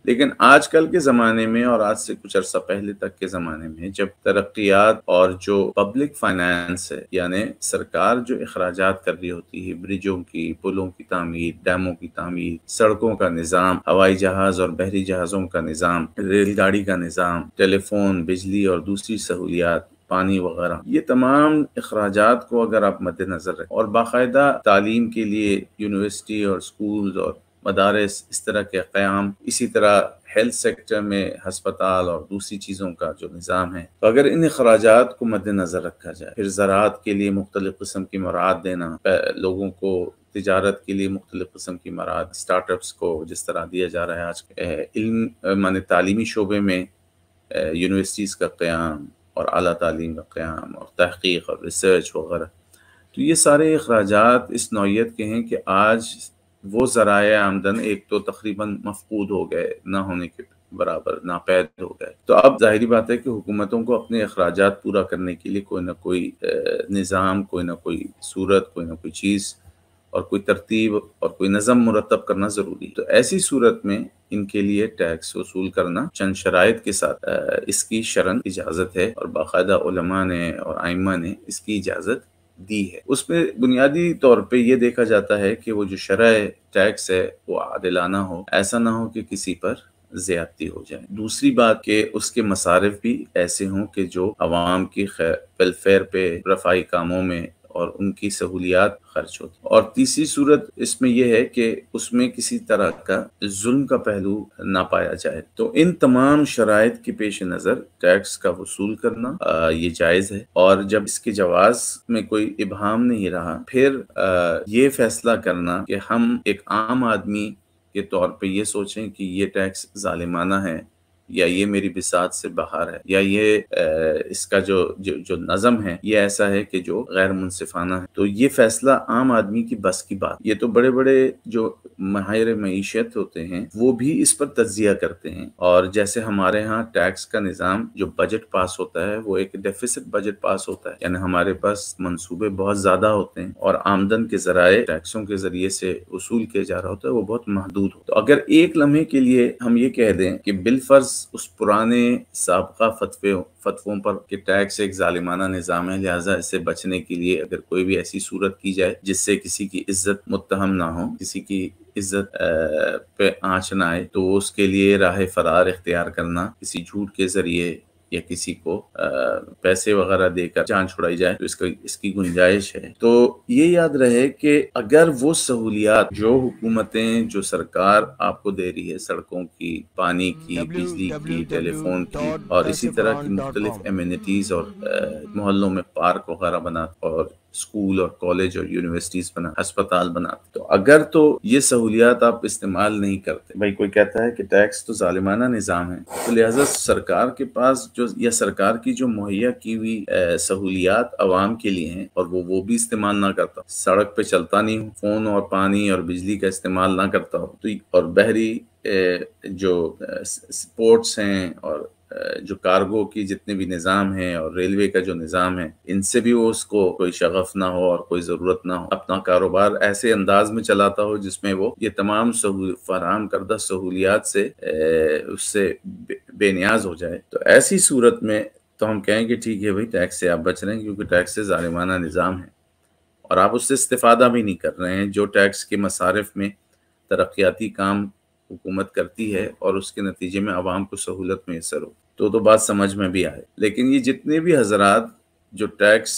لیکن آج کل کے زمانے میں اور آج سے کچھ عرصہ پہلے تک کے زمانے میں جب ترقیات اور جو پبلک فائنانس ہے، یعنی سرکار جو اخراجات کر رہی ہوتی ہے، برجوں کی، پلوں کی تعمیر، ڈیموں کی تعمیر، سڑکوں کا نظام، ہوائی جہاز اور بحری جہازوں کا نظام، ریل گاڑی کا نظام، ٹیلی فون، بجلی اور دوسری سہولیات، پانی وغیرہ، یہ تمام اخراجات کو اگر آپ مد نظر رکھیں اور باقاعدہ تعلیم کے لیے یونیورسٹی اور سکولز اور مدارس اس طرح کے قیام، اسی طرح ہیلتھ سیکٹر میں ہسپتال اور دوسری چیزوں کا جو نظام ہے، تو اگر ان اخراجات کو مد نظر رکھا جائے، پھر زراعت کے لیے مختلف قسم کی مراعات دینا، لوگوں کو تجارت کے لیے مختلف قسم کی مراعات، سٹارٹ اپس کو جس طرح دیا جا رہا ہے آج علم مانے تعلیمی شعبے میں یونیورسٹیز کا قیام اور اعلیٰ تعلیم کا قیام اور تحقیق اور ریسرچ وغیرہ، تو یہ سارے اخراجات اس نوعیت کے ہیں کہ آج وہ ذرائع آمدن ایک تو تقریباً مفقود ہو گئے، نہ ہونے کے برابر ناپید ہو گئے۔ تو اب ظاہری بات ہے کہ حکومتوں کو اپنے اخراجات پورا کرنے کے لیے کوئی نہ کوئی نظام، کوئی نہ کوئی صورت، کوئی نہ کوئی چیز اور کوئی ترتیب اور کوئی نظم مرتب کرنا ضروری ہے۔ تو ایسی صورت میں ان کے لیے ٹیکس وصول کرنا چند شرائط کے ساتھ اس کی شرعاً اجازت ہے اور باقاعدہ علماء نے اور ائمہ نے اس کی اجازت دی ہے۔ اس میں بنیادی طور پہ یہ دیکھا جاتا ہے کہ وہ جو شرح ٹیکس ہے وہ عادلانہ ہو، ایسا نہ ہو کہ کسی پر زیادتی ہو جائے۔ دوسری بات کہ اس کے مصارف بھی ایسے ہوں کہ جو عوام کی ویلفیئر پہ، رفاہی کاموں میں اور ان کی سہولیات خرچ ہوتی۔ اور تیسری صورت اس میں یہ ہے کہ اس میں کسی طرح کا ظلم کا پہلو نہ پایا جائے۔ تو ان تمام شرائط کے پیش نظر ٹیکس کا وصول کرنا یہ جائز ہے، اور جب اس کے جواز میں کوئی ابہام نہیں رہا، پھر یہ فیصلہ کرنا کہ ہم ایک عام آدمی کے طور پہ یہ سوچیں کہ یہ ٹیکس ظالمانہ ہے یا یہ میری بساط سے باہر ہے، یا یہ اس کا جو نظم ہے یہ ایسا ہے کہ جو غیر منصفانہ ہے، تو یہ فیصلہ عام آدمی کی بس کی بات۔ یہ تو بڑے بڑے جو ماہر معیشت ہوتے ہیں وہ بھی اس پر تجزیہ کرتے ہیں، اور جیسے ہمارے ہاں ٹیکس کا نظام جو بجٹ پاس ہوتا ہے وہ ایک ڈیفیسٹ بجٹ پاس ہوتا ہے، یعنی ہمارے پاس منصوبے بہت زیادہ ہوتے ہیں اور آمدن کے ذرائع ٹیکسوں کے ذریعے سے وصول کیا جا رہا ہوتا ہے وہ بہت محدود ہوتا ہے۔ تو اگر ایک لمحے کے لیے ہم یہ کہہ دیں کہ بالفرض اس پرانے سابقہ فتووں پر کہ ٹیکس ایک ظالمانہ نظام ہے، لہٰذا اس سے بچنے کے لیے اگر کوئی بھی ایسی صورت کی جائے جس سے کسی کی عزت متہم نہ ہو، کسی کی عزت پہ آنچ نہ آئے، تو اس کے لیے راہ فرار اختیار کرنا، کسی جھوٹ کے ذریعے یا کسی کو پیسے وغیرہ دے کر جان چھڑائی جائے، تو اس کی گنجائش ہے۔ تو یہ یاد رہے کہ اگر وہ سہولیات جو حکومتیں، جو سرکار آپ کو دے رہی ہے، سڑکوں کی، پانی کی، بجلی کی، ٹیلی فون کی اور اسی طرح کی مختلف ایمینٹیز اور محلوں میں پارک وغیرہ بنا اور اسکول اور کالج اور یونیورسٹیز بنا، ہسپتال بنا، تو اگر تو یہ سہولیات آپ استعمال نہیں کرتے، بھائی کوئی کہتا ہے کہ ٹیکس تو ظالمانہ نظام ہے، تو لہٰذا سرکار کے پاس یا سرکار کی جو مہیا کی ہوئی سہولیات عوام کے لیے ہیں اور وہ بھی استعمال نہ کرتا، سڑک پہ چلتا نہیں ہو، فون اور پانی اور بجلی کا استعمال نہ کرتا ہو، تو اور بحری جو سپورٹس ہیں اور جو کارگو کی جتنے بھی نظام ہیں اور ریلوے کا جو نظام ہے، ان سے بھی وہ اس کو کوئی شغف نہ ہو اور کوئی ضرورت نہ ہو، اپنا کاروبار ایسے انداز میں چلاتا ہو جس میں وہ یہ تمام فراہم کردہ سہولیات سے اس سے بے نیاز ہو جائے، تو ایسی صورت میں تو ہم کہیں کہ ٹھیک ہے بھائی، ٹیکس سے آپ بچ رہے ہیں کیونکہ ٹیکس سے ظالمانہ نظام ہے اور آپ اس سے استفادہ بھی نہیں کر رہے ہیں۔ جو ٹیکس کے مصارف میں ترقیاتی کام حکومت کرتی ہے اور اس کے نتیجے میں عوام کو سہولت میسر ہو، تو بات سمجھ میں بھی آئے۔ لیکن یہ جتنے بھی حضرات جو ٹیکس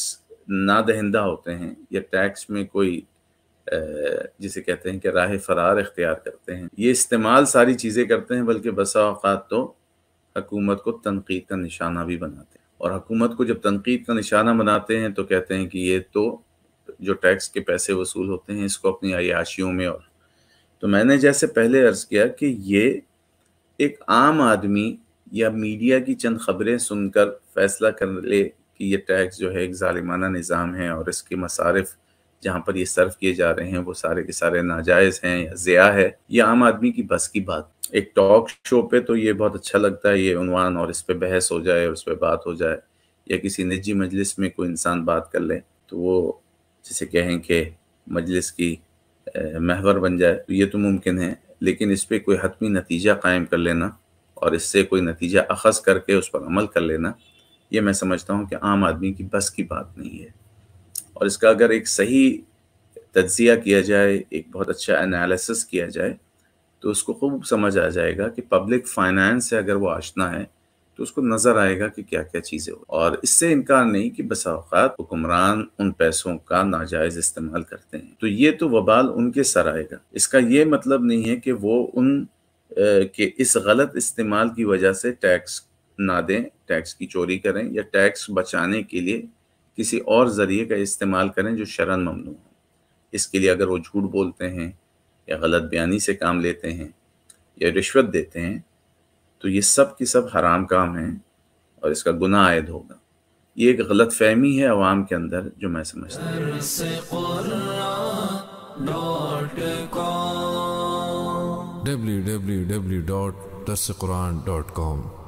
نہ دہندہ ہوتے ہیں یا ٹیکس میں کوئی جسے کہتے ہیں کہ راہ فرار اختیار کرتے ہیں، یہ استعمال ساری چیزیں کرتے ہیں، بلکہ بسا اوقات تو حکومت کو تنقید کا نشانہ بھی بناتے ہیں، اور حکومت کو جب تنقید کا نشانہ بناتے ہیں تو کہتے ہیں کہ یہ تو جو ٹیکس کے پیسے وصول ہوتے ہیں اس کو اپنی عیاشیوں میں، اور تو میں نے جیسے پہلے عرض کیا کہ یہ ایک عام آدمی یا میڈیا کی چند خبریں سن کر فیصلہ کر لے کہ یہ ٹیکس جو ہے ایک ظالمانہ نظام ہے اور اس کے مصارف جہاں پر یہ صرف کیے جا رہے ہیں وہ سارے کے سارے ناجائز ہیں یا ضیاع ہے، یہ عام آدمی کی بس کی بات۔ ایک ٹاک شو پہ تو یہ بہت اچھا لگتا ہے یہ عنوان، اور اس پہ بحث ہو جائے اور اس پہ بات ہو جائے، یا کسی نجی مجلس میں کوئی انسان بات کر لے تو وہ جسے کہیں کہ مجلس کی محور بن جائے، تو یہ تو ممکن ہے۔ لیکن اس پہ کوئی حتمی نتیجہ قائم کر لینا اور اس سے کوئی نتیجہ اخذ کر کے اس پر عمل کر لینا، یہ میں سمجھتا ہوں کہ عام آدمی کی بس کی بات نہیں ہے۔ اور اس کا اگر ایک صحیح تجزیہ کیا جائے، ایک بہت اچھا انالیسس کیا جائے، تو اس کو خوب سمجھ آ جائے گا کہ پبلک فائنانس سے اگر وہ آشنا ہے تو اس کو نظر آئے گا کہ کیا کیا چیزیں ہو، اور اس سے انکار نہیں کہ بسا اوقات حکمران ان پیسوں کا ناجائز استعمال کرتے ہیں، تو یہ تو وبال ان کے سر آئے گا۔ اس کا یہ مطلب نہیں ہے کہ وہ ان کہ اس غلط استعمال کی وجہ سے ٹیکس نہ دیں، ٹیکس کی چوری کریں یا ٹیکس بچانے کے لیے کسی اور ذریعے کا استعمال کریں جو شرعاً ممنوع ہو۔ اس کے لیے اگر وہ جھوٹ بولتے ہیں یا غلط بیانی سے کام لیتے ہیں یا رشوت دیتے ہیں تو یہ سب کی سب حرام کام ہیں اور اس کا گناہ عائد ہوگا۔ یہ ایک غلط فہمی ہے عوام کے اندر جو میں سمجھتا ہوں۔ www.darsequran.com